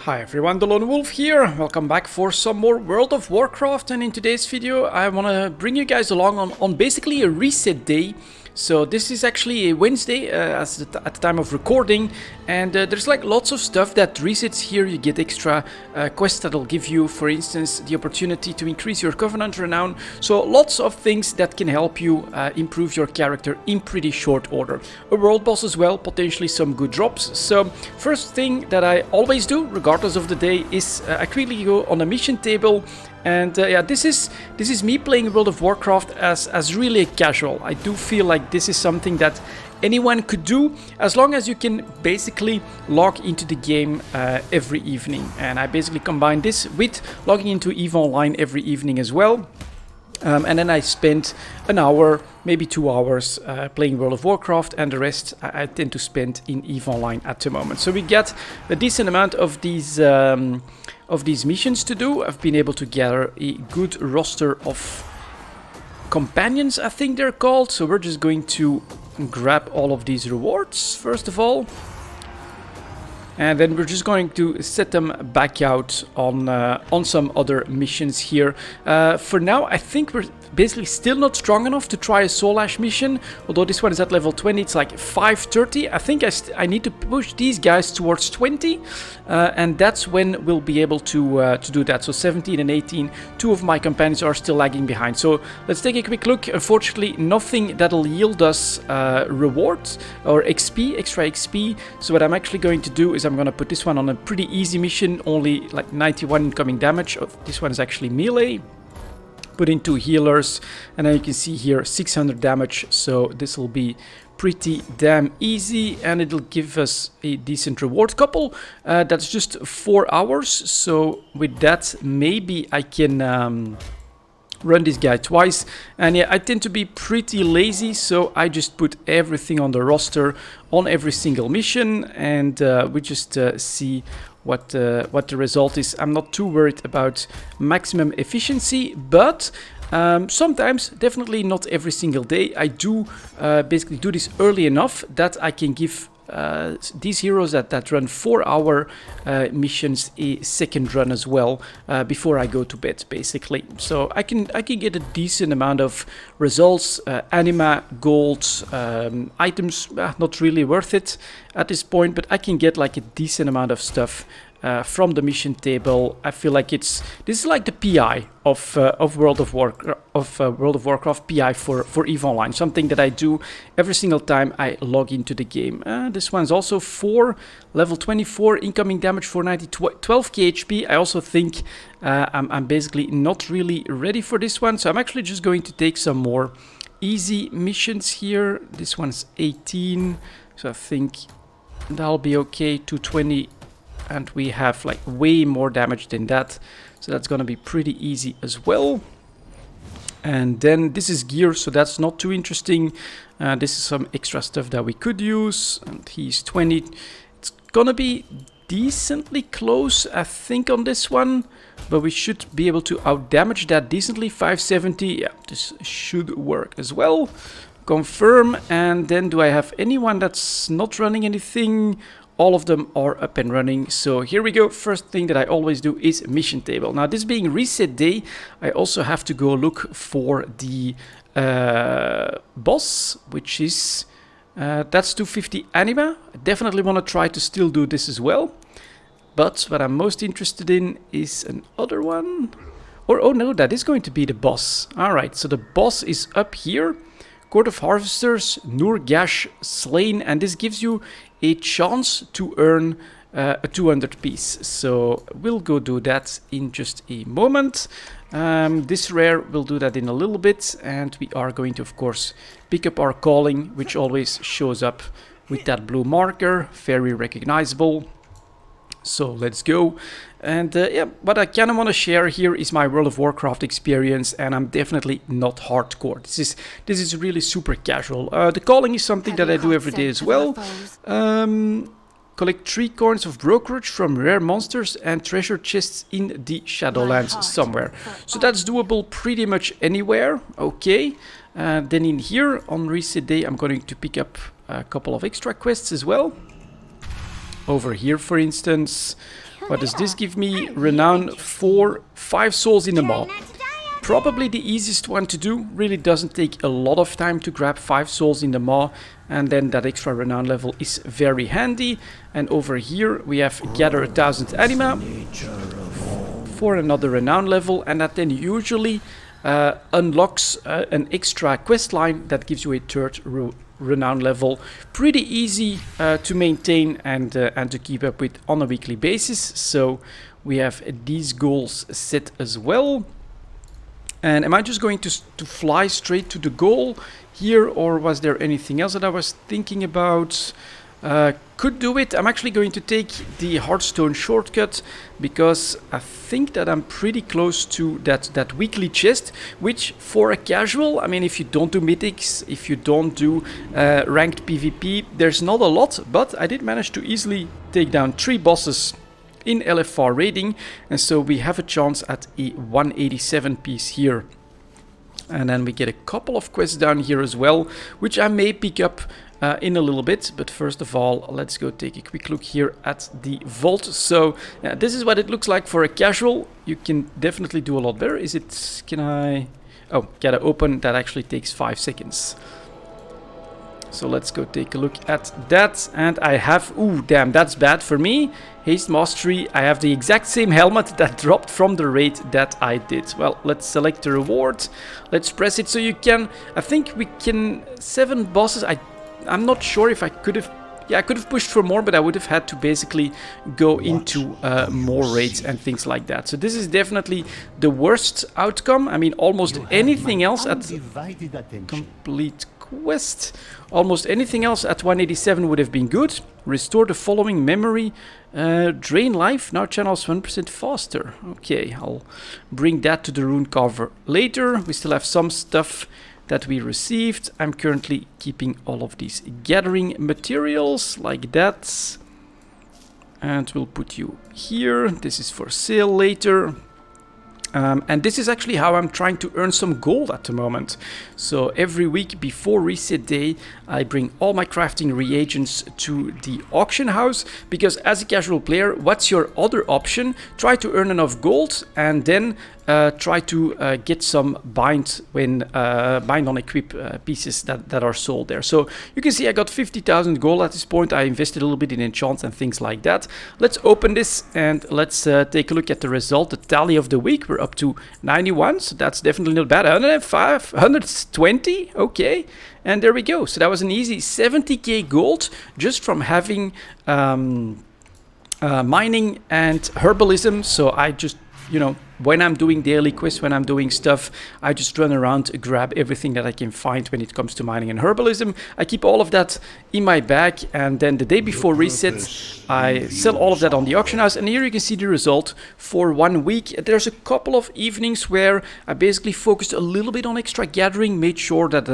Hi everyone, delonewolf here. Welcome back for some more World of Warcraft, and in today's video I want to bring you guys along on basically a reset day. So this is actually a Wednesday at the time of recording, and there's like lots of stuff that resets here. You get extra quests that'll give you, for instance, the opportunity to increase your Covenant renown. So lots of things that can help you improve your character in pretty short order. A world boss as well, potentially some good drops. So first thing that I always do, regardless of the day, is I quickly go on a mission table. And yeah, this is me playing World of Warcraft as really a casual. I do feel like this is something that anyone could do, as long as you can basically log into the game every evening. And I basically combine this with logging into EVE Online every evening as well. And then I spend an hour, maybe 2 hours playing World of Warcraft, and the rest I tend to spend in EVE Online at the moment. So we get a decent amount of these missions to do. I've been able to gather a good roster of companions, I think they're called. So we're just going to grab all of these rewards first of all. And then we're just going to set them back out on some other missions here. For now, I think we're basically still not strong enough to try a Soul Ash mission. Although this one is at level 20, it's like 530. I think I need to push these guys towards 20. And that's when we'll be able to do that. So 17 and 18, two of my companions are still lagging behind. So let's take a quick look. Unfortunately, nothing that'll yield us rewards or XP, extra XP. So what I'm actually going to do is I'm going to put this one on a pretty easy mission, only like 91 incoming damage. This one is actually melee. Put in 2 healers, and then you can see here 600 damage. So this will be pretty damn easy, and it'll give us a decent reward couple. That's just 4 hours. So with that, maybe I can run this guy twice. And yeah, I tend to be pretty lazy, so I just put everything on the roster on every single mission, and we just see what the result is. I'm not too worried about maximum efficiency, but sometimes, definitely not every single day, I do basically do this early enough that I can give these heroes that run 4-hour missions a second run as well before I go to bed, basically. So I can get a decent amount of results, anima, gold, items, not really worth it at this point, but I can get like a decent amount of stuff from the mission table. I feel like this is like the PI of World of Warcraft PI for EVE Online, something that I do every single time I log into the game. This one's also 4 level 24 incoming damage, 490, 12k HP. I also think I'm basically not really ready for this one, so I'm actually just going to take some more easy missions here. This one's 18, so I think that'll be okay. 220. And we have like way more damage than that. So that's going to be pretty easy as well. And then this is gear, so that's not too interesting. This is some extra stuff that we could use. And he's 20. It's going to be decently close, I think, on this one. But we should be able to outdamage that decently. 570. Yeah, this should work as well. Confirm. And then do I have anyone that's not running anything? All of them are up and running. So here we go. First thing that I always do is mission table. Now, this being reset day, I also have to go look for the boss, which is that's 250 anima. I definitely want to try to still do this as well. But what I'm most interested in is another one. Or oh no, that is going to be the boss. All right, so the boss is up here. Court of Harvesters, Nurgash slain, and this gives you a chance to earn a 200 piece. So we'll go do that in just a moment. This rare, we'll do that in a little bit, and we are going to, of course, pick up our calling, which always shows up with that blue marker, very recognizable. So let's go. And yeah, what I kind of want to share here is my World of Warcraft experience, and I'm definitely not hardcore. This is really super casual. The calling is something that I do every day as well. Collect 3 coins of brokerage from rare monsters and treasure chests in the Shadowlands somewhere. So that's doable pretty much anywhere. Okay. Then in here on reset day, I'm going to pick up a couple of extra quests as well. Over here, for instance, What does this give me? Renown for 5 souls in the maw. Probably the easiest one to do. Really doesn't take a lot of time to grab 5 souls in the maw. And then that extra renown level is very handy. And over here we have gather 1000 anima for another renown level. And that then usually unlocks an extra quest line that gives you a third renown level. Pretty easy to maintain and to keep up with on a weekly basis. So we have these goals set as well. And am I just going to fly straight to the goal here, or was there anything else that I was thinking about? Could do it. I'm actually going to take the Hearthstone shortcut because I think that I'm pretty close to that weekly chest, which for a casual, I mean, if you don't do mythics, if you don't do ranked PvP, there's not a lot, but I did manage to easily take down 3 bosses in LFR raiding, and so we have a chance at a 187 piece here. And then we get a couple of quests down here as well, which I may pick up in a little bit. But first of all, let's go take a quick look here at the vault. So this is what it looks like for a casual. You can definitely do a lot better. Is it, can I, oh, gotta open, that actually takes 5 seconds. So let's go take a look at that. And I have, ooh, damn, that's bad for me. Haste Mastery, I have the exact same helmet that dropped from the raid that I did. Well, let's select the reward. Let's press it so you can, I think we can, 7 bosses. I'm not sure if I could have, yeah, I could have pushed for more, but I would have had to basically go into more raids and things like that. So this is definitely the worst outcome. I mean, almost anything else at complete quest, almost anything else at 187 would have been good. Restore the following memory, drain life, now channels 1% faster. Okay, I'll bring that to the rune carver later. We still have some stuff that we received. I'm currently keeping all of these gathering materials like that. And we'll put you here. This is for sale later. And this is actually how I'm trying to earn some gold at the moment. So every week before reset day, I bring all my crafting reagents to the auction house, because as a casual player, what's your other option? Try to earn enough gold and then try to get some bind on equip pieces that are sold there. So you can see I got 50,000 gold at this point. I invested a little bit in enchants and things like that. Let's open this and let's take a look at the result, the tally of the week. We're up to 91, so that's definitely not bad. 105, 120, okay. And there we go. So that was an easy 70k gold just from having mining and herbalism. So I just, you know, when I'm doing daily quests, when I'm doing stuff, I just run around, grab everything that I can find when it comes to mining and herbalism. I keep all of that in my bag, and then the day before reset, I sell all of that on the auction house. And here you can see the result for 1 week. There's a couple of evenings where I basically focused a little bit on extra gathering, made sure that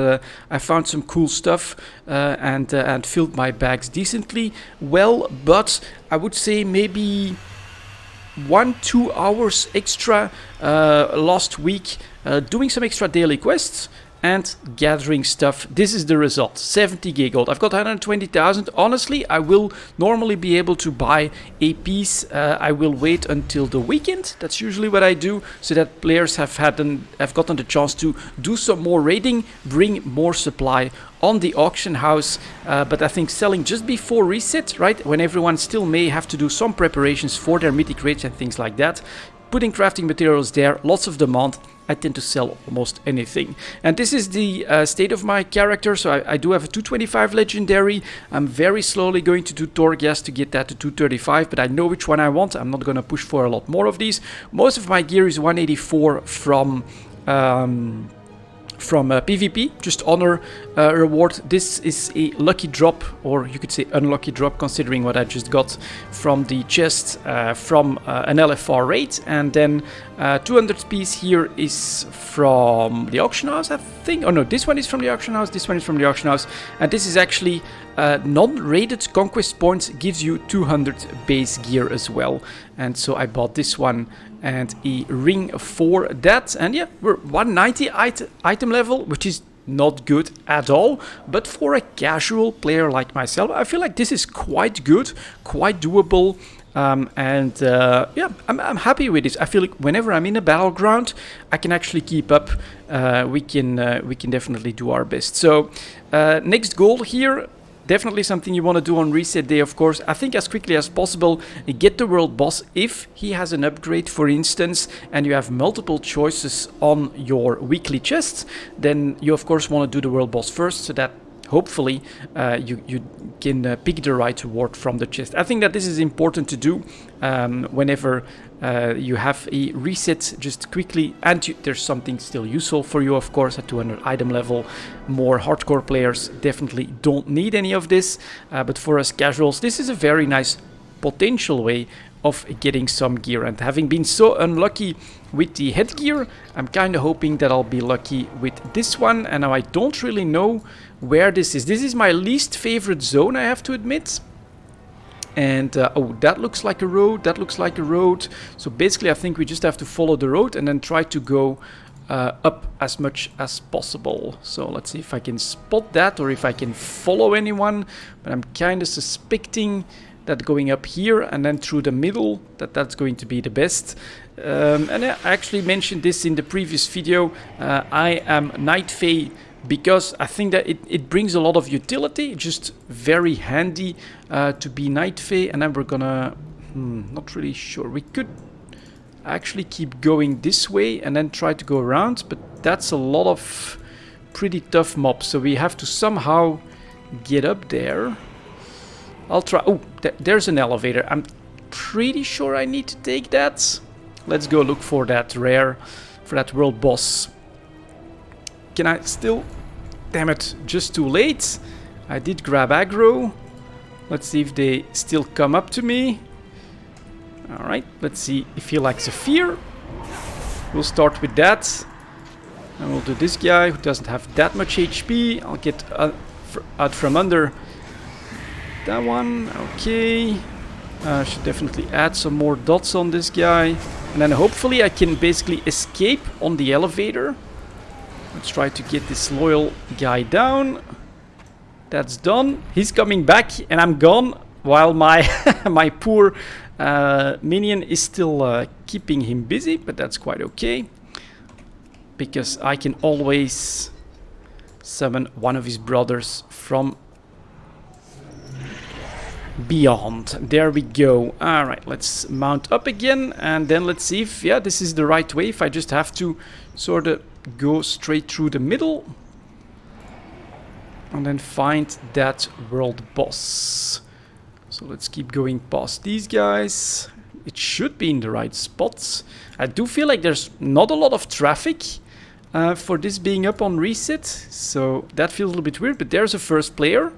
I found some cool stuff and filled my bags decently well. But I would say maybe 1-2 hours extra last week doing some extra daily quests and gathering stuff. This is the result, 70k gold. I've got 120,000. Honestly, I will normally be able to buy a piece. I will wait until the weekend. That's usually what I do, so that players have gotten the chance to do some more raiding, bring more supply on the auction house. But I think selling just before reset, right, when everyone still may have to do some preparations for their mythic raids and things like that, putting crafting materials there, lots of demand, I tend to sell almost anything. And this is the state of my character. So I do have a 225 legendary. I'm very slowly going to do Torghast to get that to 235, but I know which one I want. I'm not going to push for a lot more of these. Most of my gear is 184 from PvP, just honor reward. This is a lucky drop, or you could say unlucky drop, considering what I just got from the chest from an LFR raid. And then 200 piece here is from the auction house, I think. Oh no, this one is from the auction house, this one is from the auction house. And this is actually non-rated conquest points, gives you 200 base gear as well. And so I bought this one and a ring for that. And yeah, we're 190 item level, which is not good at all, but for a casual player like myself, I feel like this is quite good, quite doable. Yeah, I'm happy with this. I feel like whenever I'm in a battleground, I can actually keep up. We can definitely do our best. So next goal here. Definitely something you want to do on reset day, of course. I think as quickly as possible, get the world boss if he has an upgrade, for instance, and you have multiple choices on your weekly chests, then you of course want to do the world boss first, so that hopefully you can pick the right reward from the chest. I think that this is important to do whenever you have a reset just quickly, and there's something still useful for you, of course, at 200 item level. More hardcore players definitely don't need any of this, but for us casuals, this is a very nice potential way of getting some gear. And having been so unlucky with the headgear, I'm kind of hoping that I'll be lucky with this one. And now I don't really know where this is. This is my least favorite zone, I have to admit. And oh, that looks like a road, that looks like a road. So basically I think we just have to follow the road and then try to go up as much as possible. So let's see if I can spot that or if I can follow anyone. But I'm kind of suspecting that going up here and then through the middle, that's going to be the best. And I actually mentioned this in the previous video. I am Night Fae because I think that it brings a lot of utility, just very handy to be Night Fae. And then we're gonna, not really sure, we could actually keep going this way and then try to go around, but that's a lot of pretty tough mobs, so we have to somehow get up there. I'll try. Oh, there's an elevator. I'm pretty sure I need to take that. Let's go look for that rare, for that world boss. Can I still? Damn it, just too late. I did grab aggro. Let's see if they still come up to me. Alright, let's see if he likes a fear. We'll start with that. And we'll do this guy who doesn't have that much HP. I'll get out from under that one. Okay. Should definitely add some more dots on this guy. And then hopefully I can basically escape on the elevator. Let's try to get this loyal guy down. That's done. He's coming back and I'm gone while my my poor minion is still keeping him busy, but that's quite okay. Because I can always summon one of his brothers from beyond. There we go. Alright, let's mount up again and then let's see if, yeah, this is the right way. If I just have to sort of go straight through the middle and then find that world boss. So let's keep going past these guys. It should be in the right spots. I do feel like there's not a lot of traffic for this being up on reset, so that feels a little bit weird, but there's a first player.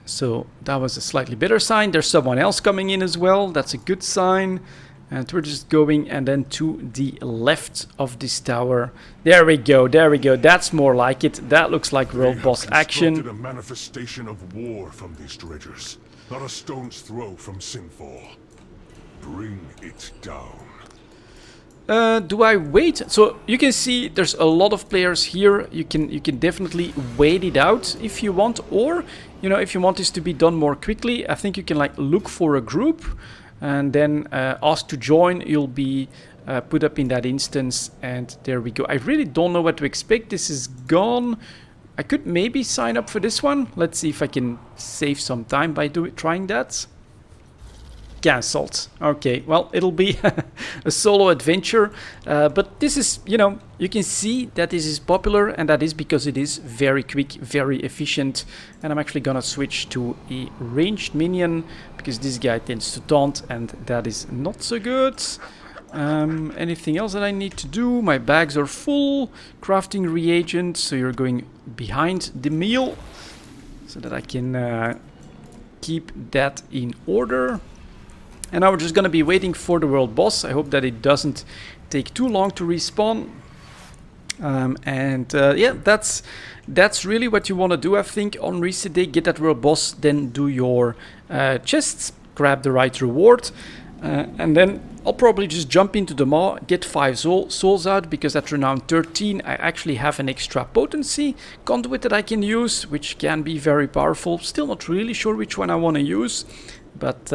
So that was a slightly better sign. There's someone else coming in as well. That's a good sign. And we're just going and then to the left of this tower. There we go, there we go. That's more like it. That looks like world boss action. A manifestation of war from these dredgers, not a stone's throw from Sinfall. Bring it down. Do I wait? So you can see there's a lot of players here. You can definitely wait it out if you want, or you know, if you want this to be done more quickly, I think you can like look for a group and then ask to join. You'll be put up in that instance, and there we go. I really don't know what to expect. This is gone. I could maybe sign up for this one. Let's see if I can save some time by trying that. Cancelled. Okay, well, it'll be a solo adventure, but this is, you know, you can see that this is popular, and that is because it is very quick, very efficient. And I'm actually gonna switch to a ranged minion because this guy tends to taunt, and that is not so good. Anything else that I need to do? My bags are full. Crafting reagent, so you're going behind the meal so that I can keep that in order. And now we're just going to be waiting for the world boss. I hope that it doesn't take too long to respawn. Yeah, that's really what you want to do, I think, on reset day. Get that world boss, then do your chests, grab the right reward. And then I'll probably just jump into the maw, get 5 souls out, because at renown 13 I actually have an extra potency conduit that I can use, which can be very powerful. Still not really sure which one I want to use. but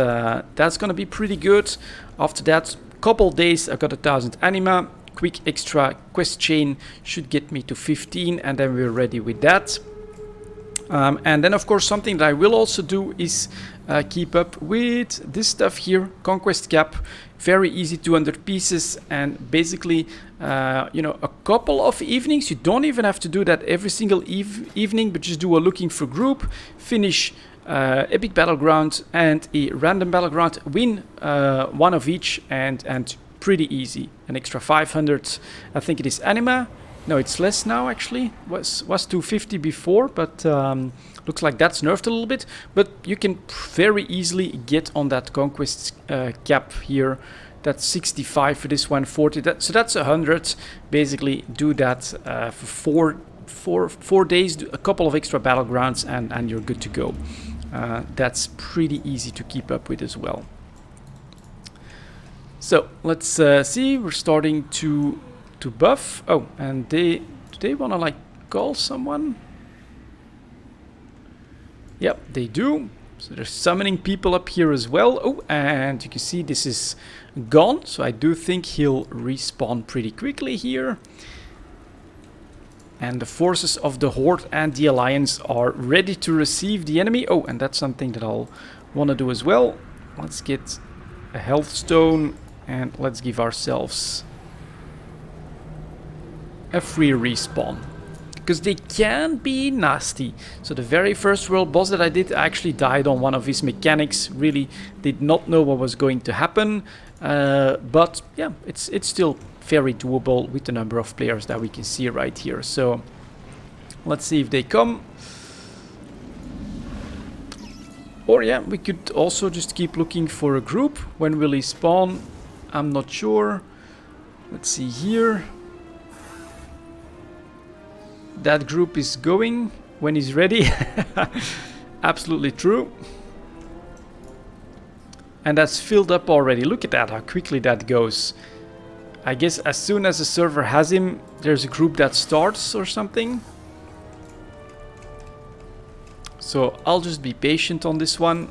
that's gonna be pretty good. After that couple days, I got 1000 anima. Quick extra quest chain should get me to 15, and then we're ready with that. And then of course something that I will also do is keep up with this stuff here, conquest cap. Very easy, 200 pieces, and basically you know, a couple of evenings. You don't even have to do that every single evening, but just do a looking for group, finish epic battleground and a random battleground, win one of each, and pretty easy. An extra 500, I think it is anima. No, it's less now actually. Was 250 before, but looks like that's nerfed a little bit. But you can very easily get on that conquest cap here. That's 65 for this one, 40. So that's 100. Basically, do that for four days. Do a couple of extra battlegrounds, and you're good to go. That's pretty easy to keep up with as well. So let's see. We're starting to buff. Oh, and do they want to like call someone? Yep, they do. So they're summoning people up here as well. Oh, and you can see this is gone. So I do think he'll respawn pretty quickly here. And the forces of the Horde and the Alliance are ready to receive the enemy. Oh, and that's something that I'll want to do as well. Let's get a health stone and let's give ourselves a free respawn, because they can be nasty. So the very first world boss that I did, I actually died on one of his mechanics. Really did not know what was going to happen, but yeah, it's still very doable with the number of players that we can see right here. So let's see if they come. Or yeah, we could also just keep looking for a group. When will he spawn? I'm not sure. Let's see here. That group is going when he's ready. Absolutely true. And that's filled up already. Look at that, how quickly that goes. I guess as soon as the server has him, there's a group that starts or something. So I'll just be patient on this one.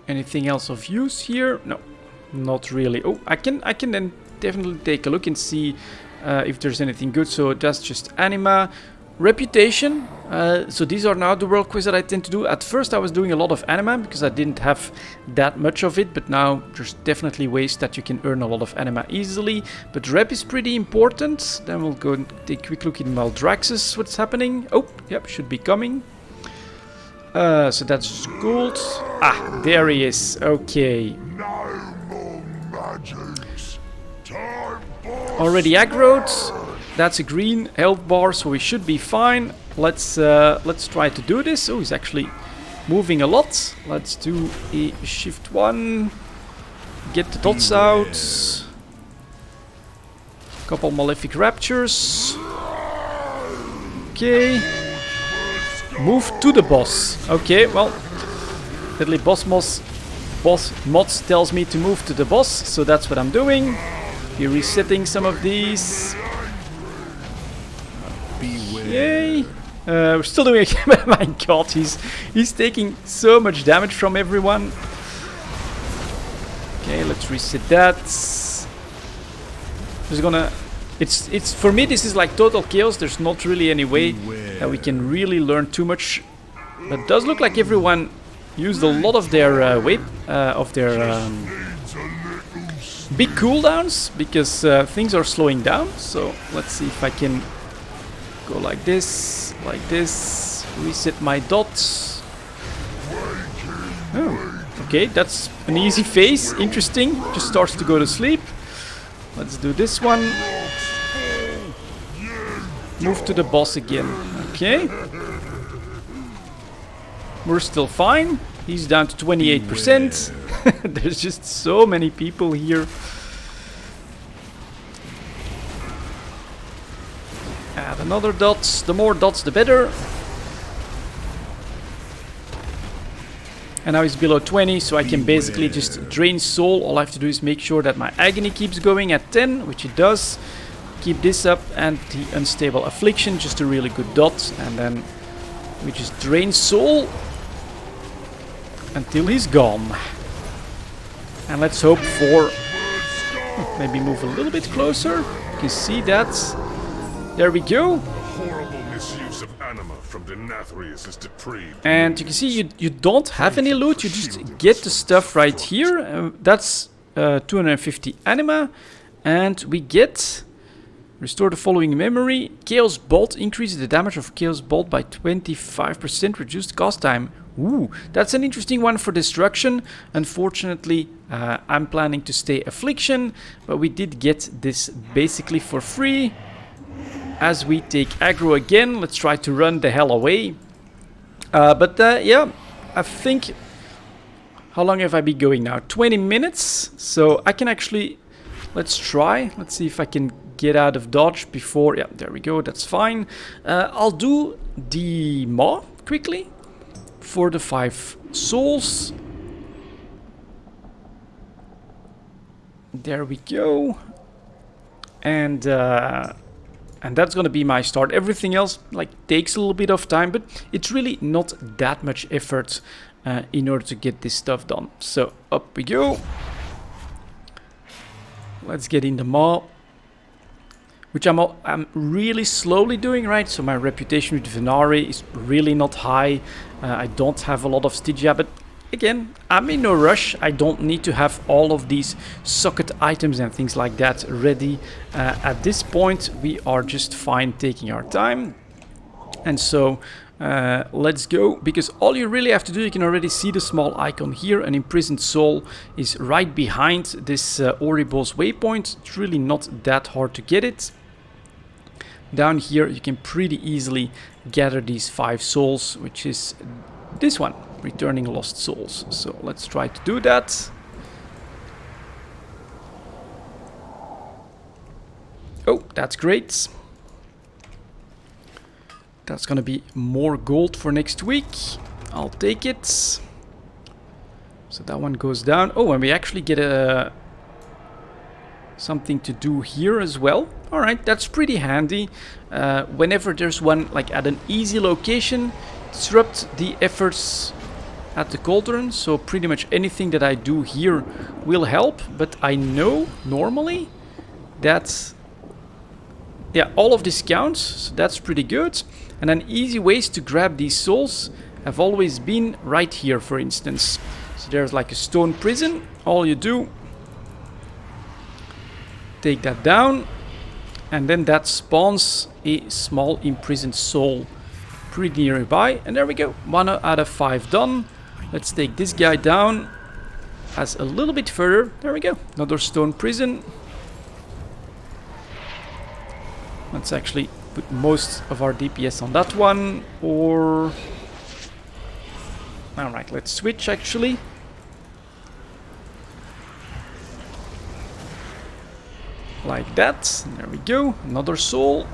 Anything else of use here? No, not really. Oh, I can then definitely take a look and see if there's anything good. So that's just anima. Reputation. So these are now the world quests that I tend to do. At first I was doing a lot of anima because I didn't have that much of it, but now there's definitely ways that you can earn a lot of anima easily. But rep is pretty important. Then we'll go and take a quick look in Maldraxxus, what's happening. Oh, yep, should be coming. So that's gold. Ah, there he is. Okay. No more magics. Time Already aggroed. That's a green health bar, so we should be fine. Let's try to do this. Oh, he's actually moving a lot. Let's do a shift 1. Get the dots out. Couple malefic raptures. Okay. Move to the boss. Okay, well, Deadly boss mods tells me to move to the boss, so that's what I'm doing. Be resetting some of these. Yay! We're still doing it. My god, he's taking so much damage from everyone. Okay, let's reset that. Just gonna. It's for me. This is like total chaos. There's not really any way that we can really learn too much. But it does look like everyone used a lot of their big cooldowns because things are slowing down. So let's see if I can go like this, reset my dots. Oh, okay, that's an easy phase. Interesting. Just starts to go to sleep. Let's do this one. Move to the boss again. Okay. We're still fine. He's down to 28%. There's just so many people here. Add another dots. The more dots, the better. And now he's below 20, so I can basically just drain soul. All I have to do is make sure that my agony keeps going at 10, which it does. Keep this up and the Unstable Affliction, just a really good dot. And then we just drain soul until he's gone. And let's hope for... maybe move a little bit closer. You can see that. There we go. Horrible misuse of anima from Denathrius is depraved. And you can see you don't have any loot. You just get the stuff right here. That's 250 anima. And we get... restore the following memory. Chaos Bolt increases the damage of Chaos Bolt by 25%. Reduced cast time. Ooh, that's an interesting one for destruction. Unfortunately, I'm planning to stay Affliction, but we did get this basically for free. As we take aggro again, let's try to run the hell away. Yeah, I think... how long have I been going now? 20 minutes. So I can actually... let's try. Let's see if I can get out of dodge before... yeah, there we go. That's fine. I'll do the maw quickly. For the 5 souls. There we go. And that's gonna be my start. Everything else like takes a little bit of time, but it's really not that much effort in order to get this stuff done. So up we go. Let's get in the maw. Which I'm really slowly doing, right? So my reputation with Venari is really not high. I don't have a lot of Stygia, but again, I'm in no rush. I don't need to have all of these socket items and things like that ready. At this point, we are just fine taking our time. And so let's go, because all you really have to do, you can already see the small icon here. An imprisoned soul is right behind this Oribos waypoint. It's really not that hard to get it. Down here you can pretty easily gather these 5 souls, which is this one, returning lost souls. So let's try to do that. Oh, that's great. That's gonna be more gold for next week. I'll take it. So that one goes down. Oh, and we actually get a... something to do here as well. Alright, that's pretty handy. Whenever there's one like at an easy location, disrupt the efforts at the cauldron. So pretty much anything that I do here will help. But I know normally that... yeah, all of this counts. So that's pretty good. And then easy ways to grab these souls have always been right here, for instance. So there's like a stone prison. All you do... take that down, and then that spawns a small imprisoned soul pretty nearby. And there we go, 1 out of 5 done. Let's take this guy down as a little bit further. There we go, another stone prison. Let's actually put most of our DPS on that one, or... alright, let's switch actually. Like that. There we go. Another soul.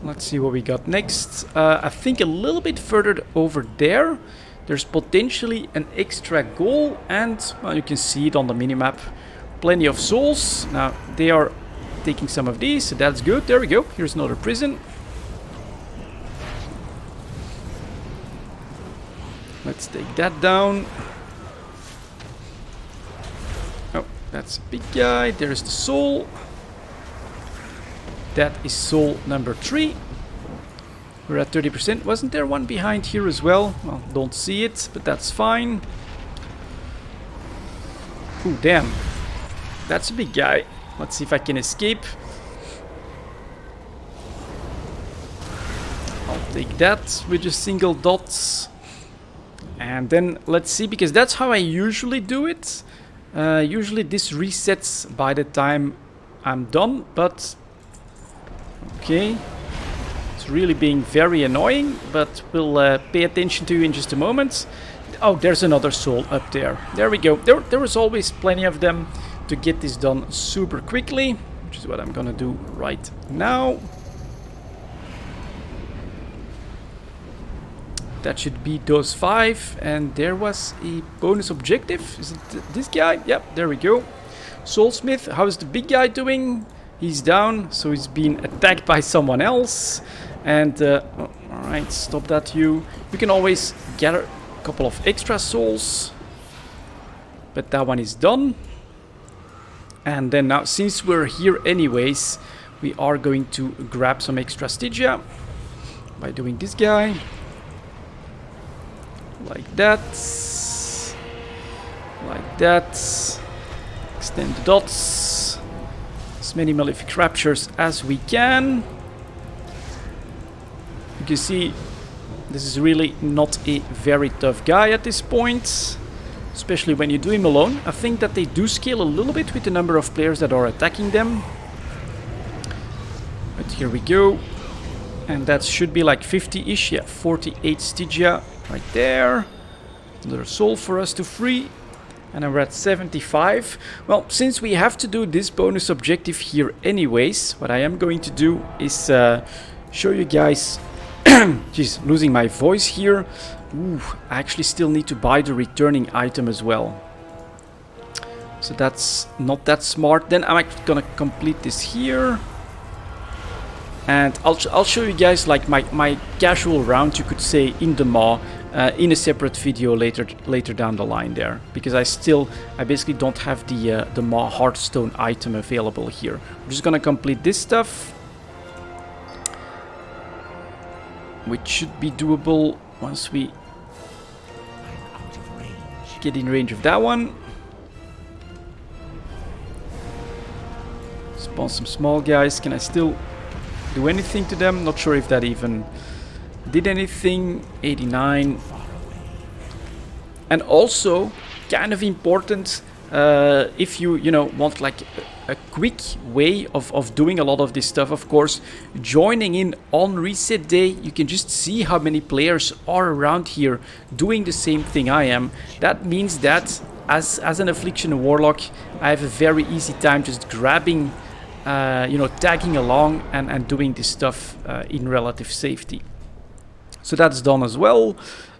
Let's see what we got next. I think a little bit further over there, there's potentially an extra goal. And, well, you can see it on the minimap. Plenty of souls. Now, they are taking some of these, so that's good. There we go. Here's another prison. Let's take that down. That's a big guy. There's the soul. That is soul number 3. We're at 30%. Wasn't there one behind here as well? Well, don't see it, but that's fine. Ooh, damn. That's a big guy. Let's see if I can escape. I'll take that with just single dots. And then let's see, because that's how I usually do it. Usually this resets by the time I'm done, but okay, it's really being very annoying, but we'll pay attention to you in just a moment. Oh, there's another soul up there. There we go. There was always plenty of them to get this done super quickly, which is what I'm gonna do right now. That should be those 5, and there was a bonus objective. Is it this guy? Yep, there we go. Soulsmith, how's the big guy doing? He's down, so he's been attacked by someone else. And, alright, stop that you. You can always gather a couple of extra souls. But that one is done. And then now, since we're here anyways, we are going to grab some extra Stygia by doing this guy. Like that. Like that. Extend the dots. As many malefic raptures as we can. You can see this is really not a very tough guy at this point. Especially when you do him alone. I think that they do scale a little bit with the number of players that are attacking them. But here we go. And that should be like 50-ish. Yeah, 48 Stygia right there. Another soul for us to free. And we're at 75. Well, since we have to do this bonus objective here anyways, what I am going to do is show you guys... Jeez, losing my voice here. Ooh, I actually still need to buy the returning item as well. So that's not that smart. Then I'm actually gonna complete this here. And I'll show you guys like my casual round, you could say, in the Maw. In a separate video later down the line there, because I basically don't have the Maw Hearthstone item available here. We're just gonna complete this stuff, which should be doable once we get in range of that one. Spawn some small guys. Can I still do anything to them? Not sure if that even did anything. 89. And also, kind of important, if you want like a quick way of doing a lot of this stuff, of course, joining in on reset day, you can just see how many players are around here doing the same thing I am. That means that as an Affliction Warlock, I have a very easy time just grabbing, tagging along and doing this stuff in relative safety. So that's done as well.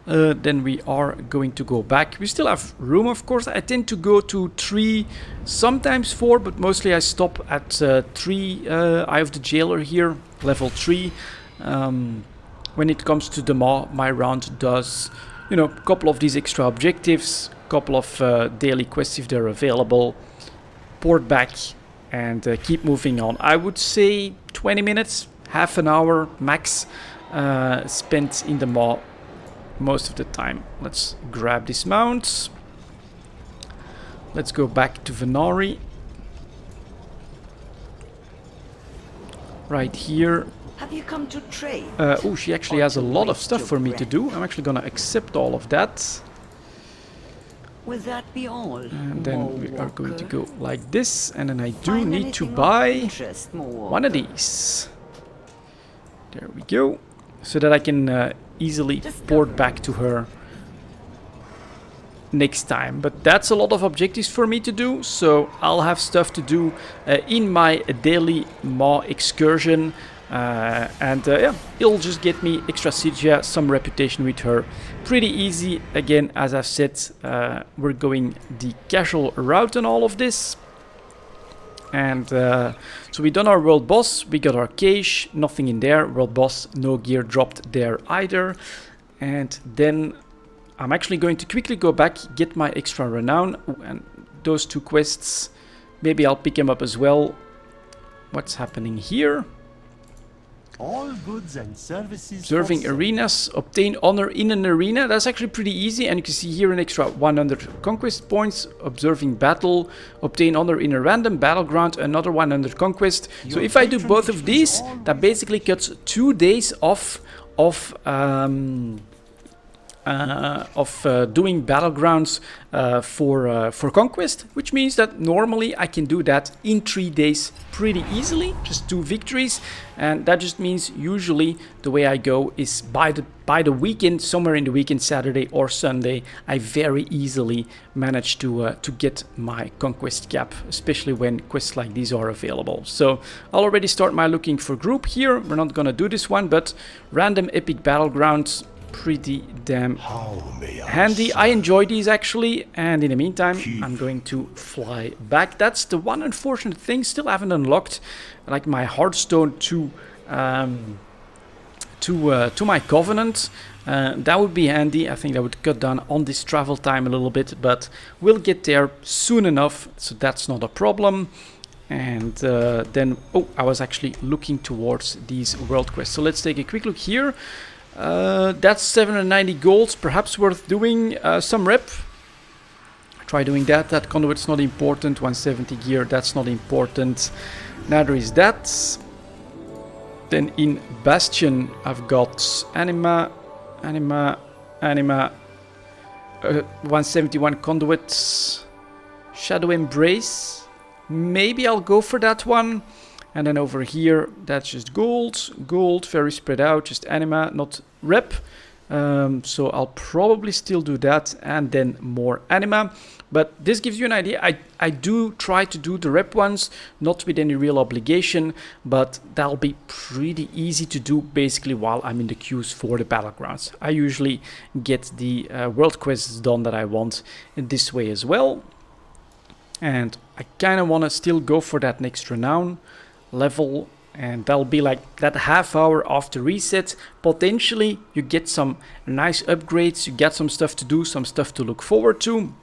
Then we are going to go back. We still have room, of course. I tend to go to 3, sometimes 4, but mostly I stop at 3 Eye of the Jailer here, level 3. When it comes to the Maw, my round does, a couple of these extra objectives, couple of daily quests if they're available, port back, and keep moving on. I would say 20 minutes, half an hour max, spent in the Maw most of the time. Let's grab this mount. Let's go back to Venari. Right here. Have you come to trade? Oh, she actually has a lot of stuff for me to do. I'm actually gonna accept all of that. Will that be all? And then we are going to go like this. And then I do need to buy one of these. There we go. So that I can easily port back to her next time. But that's a lot of objectives for me to do, so I'll have stuff to do in my daily Maw excursion. Yeah, it'll just get me extra Stygia, some reputation with her. Pretty easy. Again, as I've said, we're going the casual route on all of this. And so we done our world boss, we got our cache, nothing in there, world boss, no gear dropped there either. And then I'm actually going to quickly go back, get my extra renown, and those 2 quests, maybe I'll pick them up as well. What's happening here? All goods and services. Observing arenas, obtain honor in an arena. That's actually pretty easy, and you can see here an extra 100 conquest points. Observing battle, obtain honor in a random battleground, another 100 conquest. So if I do both of these, that basically cuts 2 days off of doing battlegrounds for conquest, which means that normally I can do that in 3 days pretty easily, just 2 victories. And that just means usually the way I go is by the weekend, somewhere in the weekend, Saturday or Sunday, I very easily manage to get my conquest cap, especially when quests like these are available. So I'll already start my looking for group here. We're not gonna do this one, but random epic battlegrounds. pretty damn How may I handy. I enjoy these actually, and in the meantime I'm going to fly back. That's the one unfortunate thing, still haven't unlocked like my Hearthstone to my Covenant. That would be handy. I think that would cut down on this travel time a little bit, but we'll get there soon enough, so that's not a problem. And then, oh, I was actually looking towards these world quests. So let's take a quick look here. That's 790 golds, perhaps worth doing some rep. Try doing that. That conduit's not important. 170 gear, that's not important. Neither is that. Then in Bastion, I've got Anima, 171 conduits, Shadow Embrace. Maybe I'll go for that one. And then over here, that's just gold, very spread out, just anima, not rep. So I'll probably still do that, and then more anima. But this gives you an idea. I do try to do the rep ones, not with any real obligation, but that'll be pretty easy to do basically while I'm in the queues for the battlegrounds. I usually get the world quests done that I want in this way as well. And I kind of want to still go for that next renown level, and that'll be like that half hour after reset. Potentially you get some nice upgrades, you get some stuff to do, some stuff to look forward to.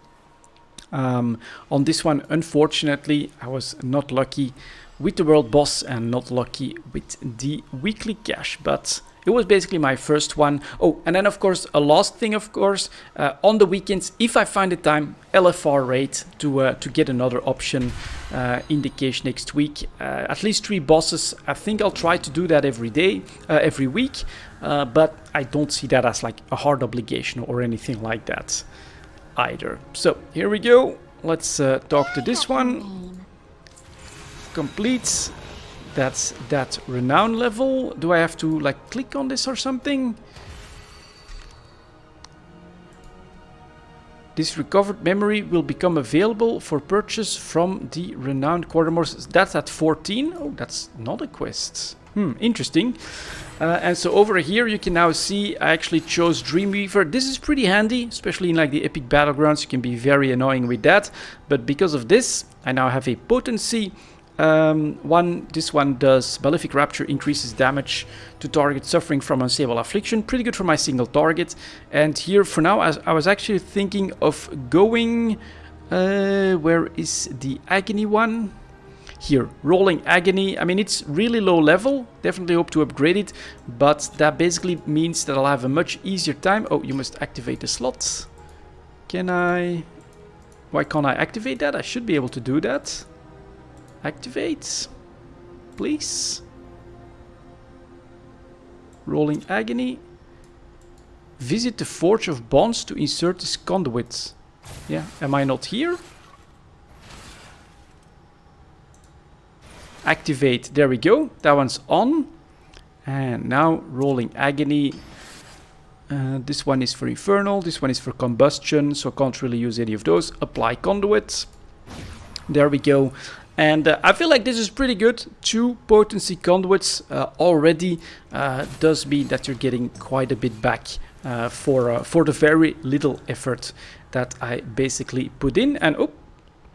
On this one, unfortunately, I was not lucky with the world boss and not lucky with the weekly cash, but it was basically my first one. Oh, and then of course, a last thing, of course, on the weekends, if I find the time, LFR raid to get another option in the cache next week. At least 3 bosses. I think I'll try to do that every day, every week, but I don't see that as like a hard obligation or anything like that either. So here we go. Let's talk to this one. Complete. That's that renown level. Do I have to like click on this or something? This recovered memory will become available for purchase from the renowned Quartermores. That's at 14. Oh, that's not a quest. Interesting. And so over here you can now see I actually chose Dreamweaver. This is pretty handy, especially in like the epic battlegrounds. You can be very annoying with that. But because of this, I now have a potency. This one does Malefic Rapture, increases damage to target suffering from unstable affliction. Pretty good for my single target. And here for now, I was actually thinking of going, where is the Agony one? Here, Rolling Agony. I mean, it's really low level. Definitely hope to upgrade it, but that basically means that I'll have a much easier time. Oh, you must activate the slots. Can I? Why can't I activate that? I should be able to do that. Activate, please. Rolling Agony. Visit the Forge of Bonds to insert this conduit. Yeah, am I not here? Activate, there we go. That one's on. And now Rolling Agony. This one is for Infernal, this one is for Combustion, so can't really use any of those. Apply Conduit. There we go. And I feel like this is pretty good. 2 potency conduits already does mean that you're getting quite a bit back for the very little effort that I basically put in. And oh,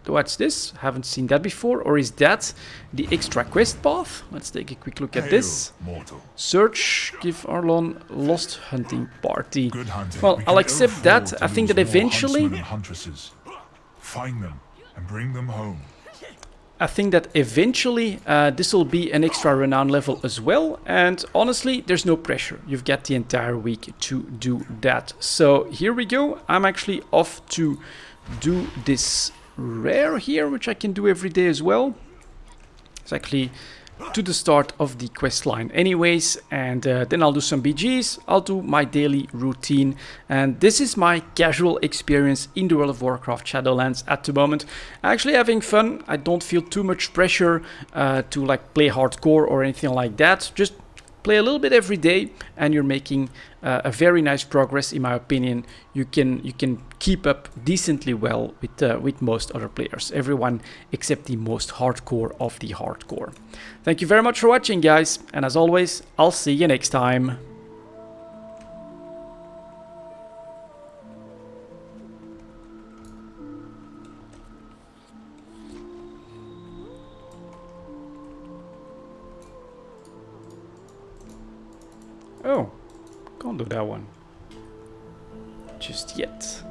what's this? Haven't seen that before. Or is that the extra quest path? Let's take a quick look at this. Mortal. Search, give Arlon lost hunting party. Good hunting. Well, We I'll can accept ill that. afford I to think lose that more eventually... huntsmen and huntresses. Find them and bring them home. I think that eventually this will be an extra renown level as well, and honestly there's no pressure. You've got the entire week to do that. So here we go. I'm actually off to do this rare here, which I can do every day as well. It's actually to the start of the quest line anyways, and then I'll do some BGs, I'll do my daily routine, and this is my casual experience in the World of Warcraft Shadowlands at the moment. Actually having fun. I don't feel too much pressure to like play hardcore or anything like that. Just play a little bit every day and you're making a very nice progress, in my opinion. You can keep up decently well with most other players, everyone except the most hardcore of the hardcore. Thank you very much for watching, guys, and as always, I'll see you next time. Oh, can't do that one just yet.